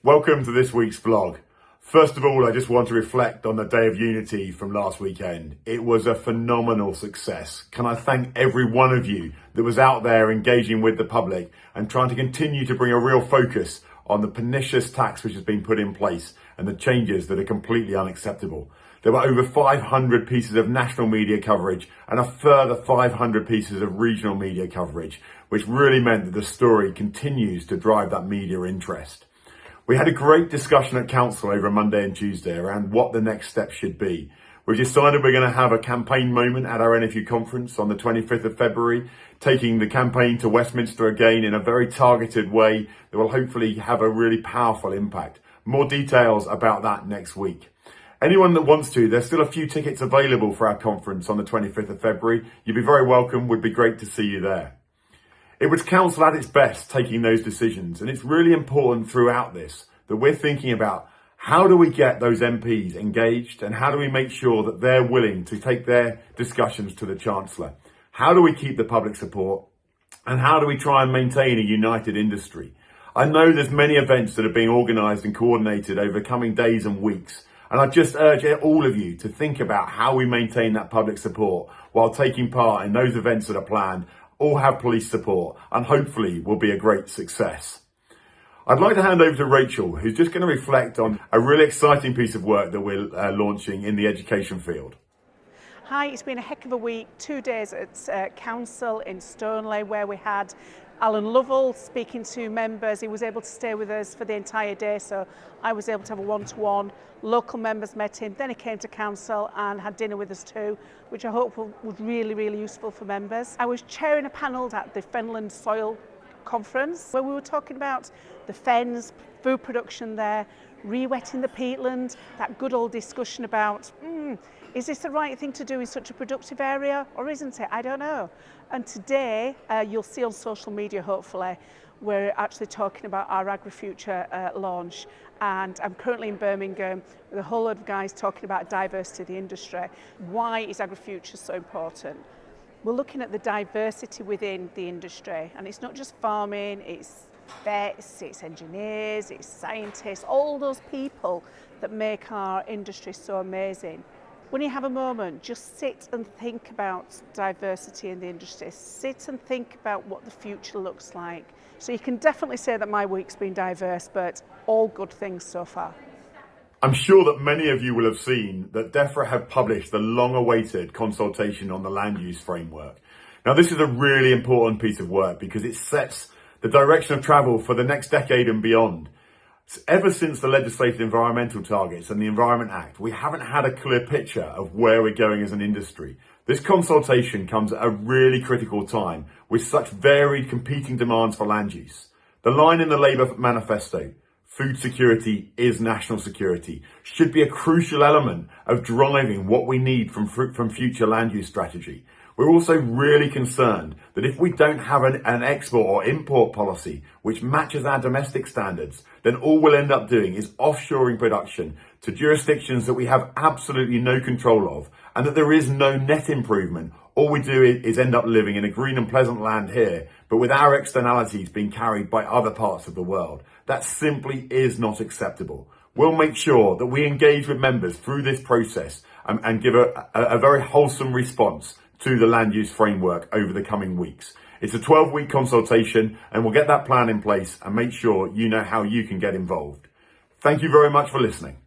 Welcome to this week's vlog. First of all, I just want to reflect on the Day of Unity from last weekend. It was a phenomenal success. Can I thank every one of you that was out there engaging with the public and trying to continue to bring a real focus on the pernicious tax which has been put in place and the changes that are completely unacceptable. There were over 500 pieces of national media coverage and a further 500 pieces of regional media coverage, which really meant that the story continues to drive that media interest. We had a great discussion at Council over Monday and Tuesday around what the next step should be. We've decided we're going to have a campaign moment at our NFU conference on the 25th of February, taking the campaign to Westminster again in a very targeted way that will hopefully have a really powerful impact. More details about that next week. Anyone that wants to, there's still a few tickets available for our conference on the 25th of February. You'd be very welcome. Would be great to see you there. It was Council at its best taking those decisions, and it's really important throughout this that we're thinking about how do we get those MPs engaged and how do we make sure that they're willing to take their discussions to the Chancellor? How do we keep the public support and how do we try and maintain a united industry? I know there's many events that are being organised and coordinated over coming days and weeks. And I just urge all of you to think about how we maintain that public support while taking part in those events that are planned, all have police support, and hopefully will be a great success. I'd like to hand over to Rachel, who's just going to reflect on a really exciting piece of work that we're launching in the education field. Hi, it's been a heck of a week, 2 days at Council in Stoneleigh where we had Alan Lovell speaking to members. He was able to stay with us for the entire day, so I was able to have a one-to-one. Local members met him, then he came to Council and had dinner with us too, which I hope was really, really useful for members. I was chairing a panel at the Fenland Soil Conference where we were talking about the fens, food production there, re-wetting the peatland, that good old discussion about is this the right thing to do in such a productive area or isn't it? I don't know. And today you'll see on social media, hopefully, we're actually talking about our Agrifuture launch. And I'm currently in Birmingham with a whole load of guys talking about diversity of the industry. Why is Agrifuture so important? We're looking at the diversity within the industry, and it's not just farming, it's vets, it's engineers, it's scientists, all those people that make our industry so amazing. When you have a moment, just sit and think about diversity in the industry. Sit and think about what the future looks like. So you can definitely say that my week's been diverse, but all good things so far. I'm sure that many of you will have seen that DEFRA have published the long-awaited consultation on the land use framework. Now, this is a really important piece of work because it sets the direction of travel for the next decade and beyond. Ever since the legislated environmental targets and the Environment Act, we haven't had a clear picture of where we're going as an industry. This consultation comes at a really critical time with such varied competing demands for land use. The line in the Labour manifesto, food security is national security, should be a crucial element of driving what we need from future land use strategy. We're also really concerned that if we don't have an export or import policy which matches our domestic standards, then all we'll end up doing is offshoring production to jurisdictions that we have absolutely no control of, and that there is no net improvement. All we do is end up living in a green and pleasant land here, but with our externalities being carried by other parts of the world. That simply is not acceptable. We'll make sure that we engage with members through this process and give a very wholesome response to the land use framework over the coming weeks. It's a 12-week consultation and we'll get that plan in place and make sure you know how you can get involved. Thank you very much for listening.